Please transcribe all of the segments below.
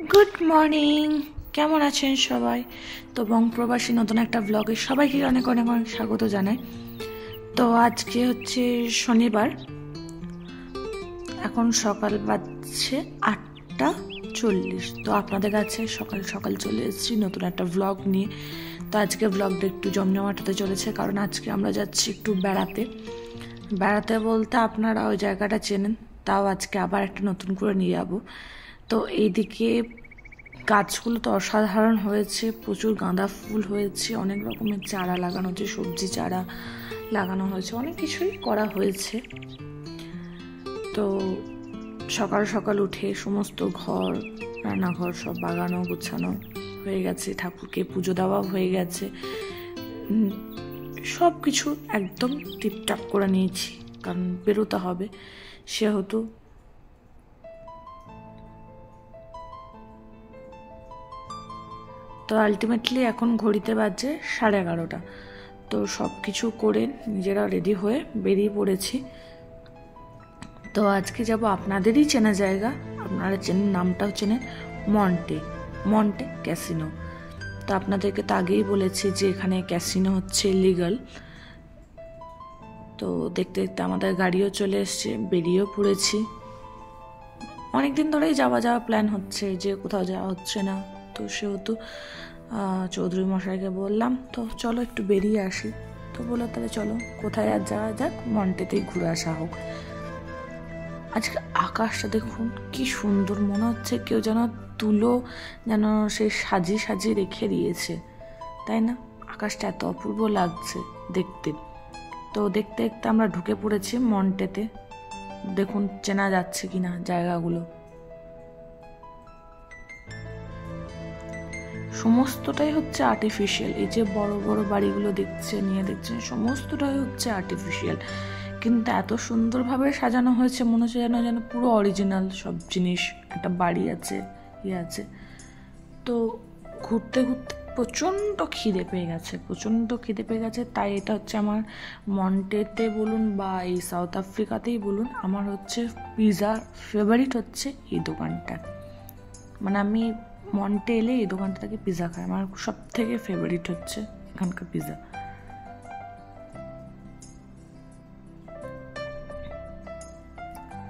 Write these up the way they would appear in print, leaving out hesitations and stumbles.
Good morning, কেমন আছেন সবাই? তো বং প্রবাসী নতুন একটা ব্লগে সবাইকে অনেক অনেক অনেক স্বাগত জানাই। তো আজকে হচ্ছে শনিবার, এখন সকাল বাজছে 8:40। তো আপনাদের কাছে সকাল সকাল চলে এসেছি নতুন একটা ব্লগ নিয়ে। তো আজকে ব্লগটা একটু জমজমাট হতে চলেছে, কারণ আজকে আমরা যাচ্ছি একটু বেড়াতে। বেড়াতে বলতে আপনারা ওই জায়গাটা চেনেন, তাও আজকে আবার একটা নতুন করে নিয়ে যাবো। তো এইদিকে গাছগুলো তো অসাধারণ হয়েছে, প্রচুর গাঁদা ফুল হয়েছে, অনেক রকমের চারা লাগানো হয়েছে, সবজি চারা লাগানো হয়েছে, অনেক কিছুই করা হয়েছে। তো সকাল সকাল উঠে সমস্ত ঘর, রান্নাঘর সব বাগানো গোছানো হয়ে গেছে, ঠাকুরকে পুজো দেওয়া হয়ে গেছে, সব কিছু একদম টিপটাপ করে নিয়েছি, কারণ বেরোতে হবে সেহেতু। তো আলটিমেটলি এখন ঘড়িতে বাজে 11:30। তো সব কিছু করে নিজেরা রেডি হয়ে বেরিয়ে পড়েছি। তো আজকে যাব আপনাদেরই চেনা জায়গা, আপনারা চেনেন, নামটাও চেনেন, মন্টে ক্যাসিনো। তো আপনাদেরকে তো আগেই বলেছি যে এখানে ক্যাসিনো হচ্ছে লিগাল। তো দেখতে দেখতে আমাদের গাড়িও চলে এসছে, বেরিয়েও পড়েছি। অনেকদিন ধরেই যাওয়া প্ল্যান হচ্ছে, যে কোথাও যাওয়া হচ্ছে না, তো সেহেতু চৌধুরী মশাইকে বললাম তো চলো একটু বেরিয়ে আসি। তো বললো তাহলে চলো, কোথায় আর যাওয়া যাক, মন্টেতেই ঘুরে আসা হোক। আজকে আকাশটা দেখুন কি সুন্দর, মনে হচ্ছে কেউ যেন তুলো যেন সে সাজিয়ে রেখে দিয়েছে, তাই না? আকাশটা এত অপূর্ব লাগছে দেখতে। তো দেখতে দেখতে আমরা ঢুকে পড়েছি মন্টেতে। দেখুন চেনা যাচ্ছে কিনা জায়গাগুলো। সমস্তটাই হচ্ছে আর্টিফিশিয়াল। এই যে বড় বড় বাড়িগুলো দেখছেন সমস্তটাই হচ্ছে আর্টিফিশিয়াল, কিন্তু এত সুন্দরভাবে সাজানো হয়েছে, মনে হচ্ছে যেন যেন পুরো অরিজিনাল সব জিনিস। একটা বাড়ি আছে, আছে। তো ঘুরতে ঘুরতে প্রচণ্ড খিদে পেয়ে গেছে, তাই এটা হচ্ছে আমার মন্টেতে বলুন বা এই সাউথ আফ্রিকাতেই বলুন, আমার হচ্ছে পিৎজা ফেভারিট হচ্ছে এই দোকানটা। মানে আমি মন্টে এলে এই দোকানটা থেকে পিৎজা খাই, আমার সব থেকে ফেভারিট হচ্ছে এখানকার পিৎজা।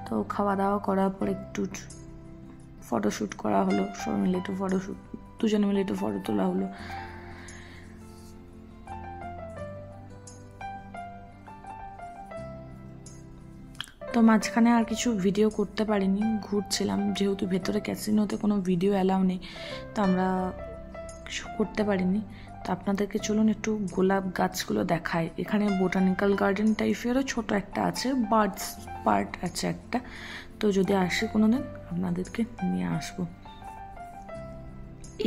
তো খাওয়া দাওয়া করার পর একটু ফটোশ্যুট করা হলো, সবাই মিলে একটু দুজনে মিলে একটু ফটো তোলা হলো। তো মাঝখানে আর কিছু ভিডিও করতে পারিনি, ঘুরছিলাম, যেহেতু ভেতরে ক্যাসিনোতে কোনো ভিডিও অ্যালাউ নেই, তো আমরা কিছু করতে পারিনি। তো আপনাদেরকে চলুন একটু গোলাপ গাছগুলো দেখায়। এখানে বোটানিক্যাল গার্ডেন টাইপেরও ছোট একটা আছে, বার্ডস পার্ট আছে একটা। তো যদি আসি কোনোদিন আপনাদেরকে নিয়ে আসবো।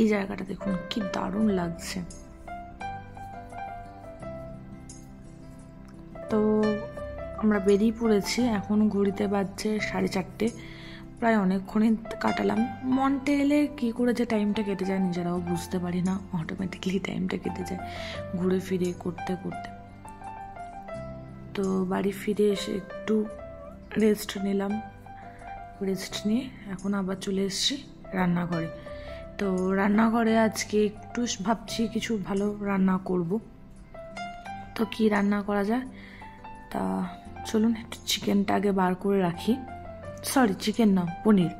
এই জায়গাটা দেখুন কি দারুণ লাগছে। তো আমরা বেরিয়ে পড়েছি, এখন ঘড়িতে বাজছে 4:30। প্রায় অনেকক্ষণই কাটালাম। মন্টে এলে কী করে যে টাইমটা কেটে যায় নিজেরাও বুঝতে পারি না, অটোমেটিকলি টাইমটা কেটে যায় ঘুরে ফিরে করতে করতে। তো বাড়ি ফিরে এসে একটু রেস্ট নিলাম, রেস্ট নিয়ে এখন আবার চলে এসেছি রান্নাঘরে। তো রান্নাঘরে আজকে একটু ভাবছি কিছু ভালো রান্না করব। তো কি রান্না করা যায়, তা চলুন একটু চিকেনটা আগে বার করে রাখি। সরি, চিকেন না, পনির।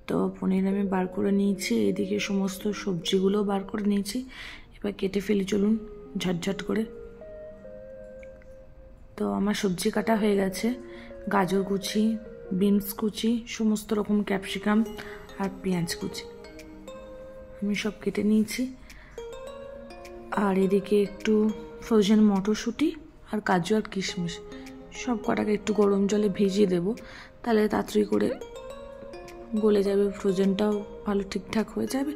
তো পনির আমি বার করে নিয়েছি, এদিকে সমস্ত সবজিগুলো বার করে নিয়েছি। এবার কেটে ফেলি চলুন ঝটঝট করে। তো আমার সবজি কাটা হয়ে গেছে, গাজর কুচি, বিনস কুচি, সমস্ত রকম ক্যাপসিকাম আর পেঁয়াজ কুচি আমি সব কেটে নিয়েছি। আর এদিকে একটু ফ্রোজেন মটরশুঁটি আর কাজু আর কিশমিশ সব কটাকে একটু গরম জলে ভিজিয়ে দেবো, তাহলে তাড়াতাড়ি করে গলে যাবে, ফ্রোজেনটাও ভালো ঠিকঠাক হয়ে যাবে,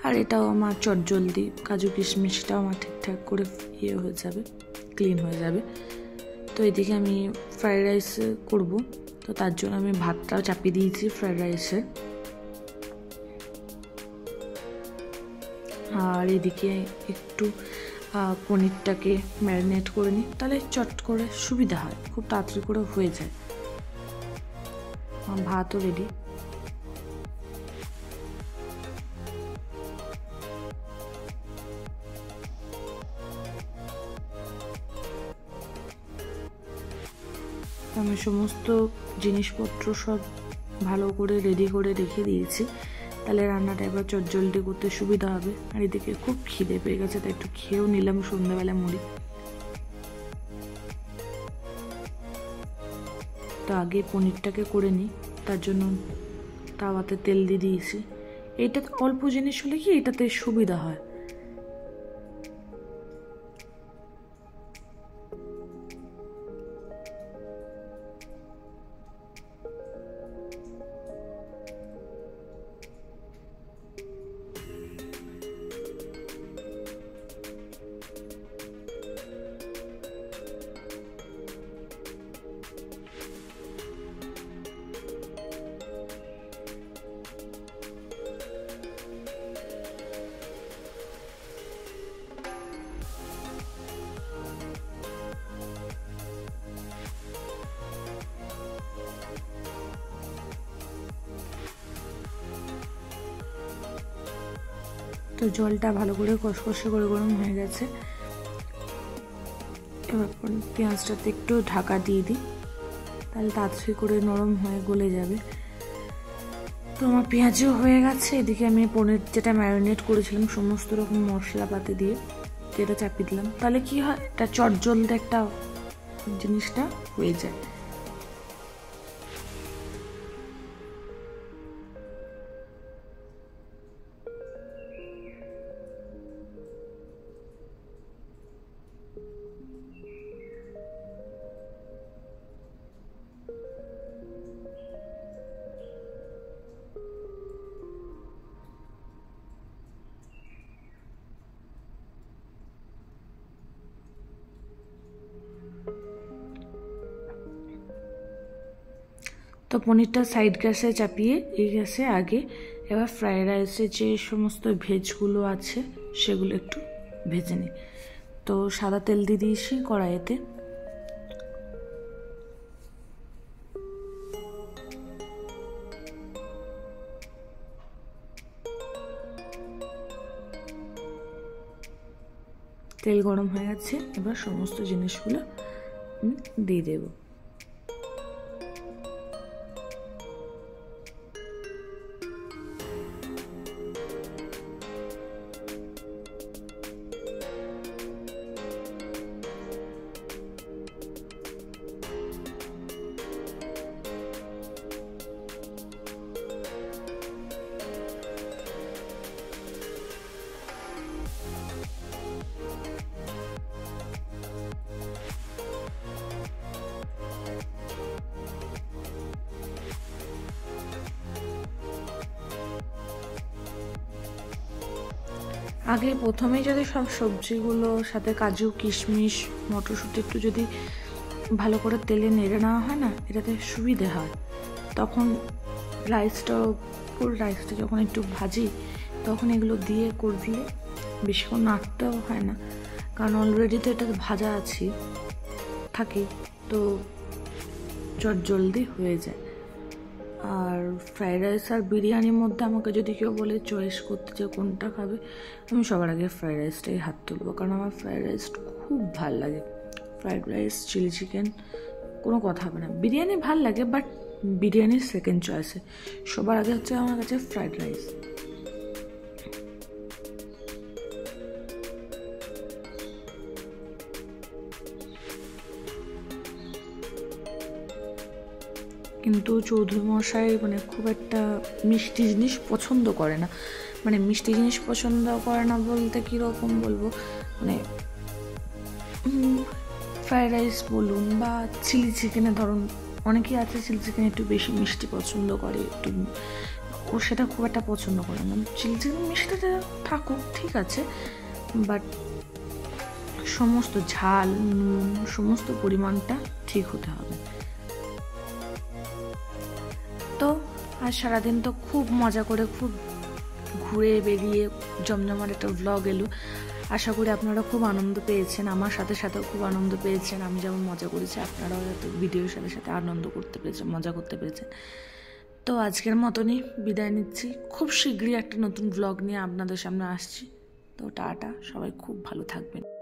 আর এটাও আমার চটজলদি, কাজু কিশমিশটাও আমার ঠিকঠাক করে হয়ে যাবে, ক্লিন হয়ে যাবে। তো এদিকে আমি ফ্রাইড রাইস করবো, তো তার জন্য আমি ভাতটাও চাপিয়ে দিয়েছি ফ্রাইড রাইসে। আর এদিকে একটু পনিরটাকে ম্যারিনেট করে নিই, তাহলে চট করে সুবিধা হয়, খুব তাড়াতাড়ি করে হয়ে যায়। ভাতও রেডি। আমি সমস্ত জিনিসপত্র সব ভালো করে রেডি করে রেখে দিয়েছি, তাহলে রান্নাটা এবার চটজলদি করতে সুবিধা হবে। আর এদিকে খুব খিদে পেয়ে গেছে, তাই একটু খেয়েও নিলাম সন্ধ্যাবেলা মুড়ি। তো আগে পনিরটাকে করে নিই, তার জন্য তাওয়াতে তেল দিয়ে দিয়েছি। এইটাতে অল্প জিনিস হলে কি এটাতে সুবিধা হয়। তো জলটা ভালো করে কষকষে করে গরম হয়ে গেছে। এবার পেঁয়াজটাতে একটু ঢাকা দিয়ে দিই, তাহলে তাড়াতাড়ি করে নরম হয়ে গলে যাবে। তো আমার পেঁয়াজও হয়ে গেছে। এদিকে আমি পনির যেটা ম্যারিনেট করেছিলাম সমস্ত রকম মশলাপাতি দিয়ে এটা চাপিয়ে দিলাম, তাহলে কি হয়, এটা চটজলদি একটা জিনিসটা হয়ে যায়। তো পনিরটা সাইড গ্যাসে চাপিয়ে এই গ্যাসে আগে এবার ফ্রাইড রাইসে যে সমস্ত ভেজগুলো আছে সেগুলো একটু ভেজে নিই। তো সাদা তেল দিয়ে দিয়েছি কড়াইতে। তেল গরম হয়ে গেছে, এবার সমস্ত জিনিসগুলো দিয়ে দেবো। আগে প্রথমেই যদি সব সবজিগুলো সাথে কাজু কিশমিশ মটরশুঁটি একটু যদি ভালো করে তেলে নেড়ে নেওয়া হয় না, এটাতে সুবিধে হয়। তখন রাইসটা যখন একটু ভাজি তখন এগুলো দিয়ে করে দিলে বেশিক্ষণ নাড়তেও হয় না, কারণ অলরেডি তো এটা ভাজা আছে থাকে, তো চটজলদি হয়ে যায়। আর ফ্রাইড রাইস আর বিরিয়ানির মধ্যে আমাকে যদি কেউ বলে চয়েস করতে যে কোনটা খাবে, আমি সবার আগে ফ্রাইড রাইসটাই হাত তুলবো, কারণ আমার ফ্রাইড রাইস খুব ভাল লাগে। ফ্রাইড রাইস চিলি চিকেন কোনো কথা হবে না। বিরিয়ানি ভাল লাগে, বাট বিরিয়ানির সেকেন্ড চয়েসে সবার আগে হচ্ছে আমার কাছে ফ্রাইড রাইস। কিন্তু চৌধুরী মশাই মানে খুব একটা মিষ্টি জিনিস পছন্দ করে না। মানে মিষ্টি জিনিস পছন্দ করে না বলতে কীরকম বলবো, মানে ফ্রাইড রাইস বলুন বা চিলি চিকেনে ধরুন, অনেকেই আছে চিলি চিকেন একটু বেশি মিষ্টি পছন্দ করে, একটু ও সেটা খুব একটা পছন্দ করে না। চিলি চিকেন মিষ্টিটা থাকুক ঠিক আছে, বাট সমস্ত ঝাল নুন সমস্ত পরিমাণটা ঠিক হতে হবে। তো আর সারাদিন তো খুব মজা করে খুব ঘুরে বেরিয়ে জমজমাট একটা ব্লগ এলো। আশা করি আপনারা খুব আনন্দ পেয়েছেন, আমার সাথে সাথেও খুব আনন্দ পেয়েছেন। আমি যেমন মজা করেছি আপনারাও হয়তো ভিডিওর সাথে সাথে আনন্দ করতে পেরেছেন, মজা করতে পেরেছেন। তো আজকের মতনই বিদায় নিচ্ছি। খুব শীঘ্রই একটা নতুন ব্লগ নিয়ে আপনাদের সামনে আসছি। তো টাটা, সবাই খুব ভালো থাকবেন।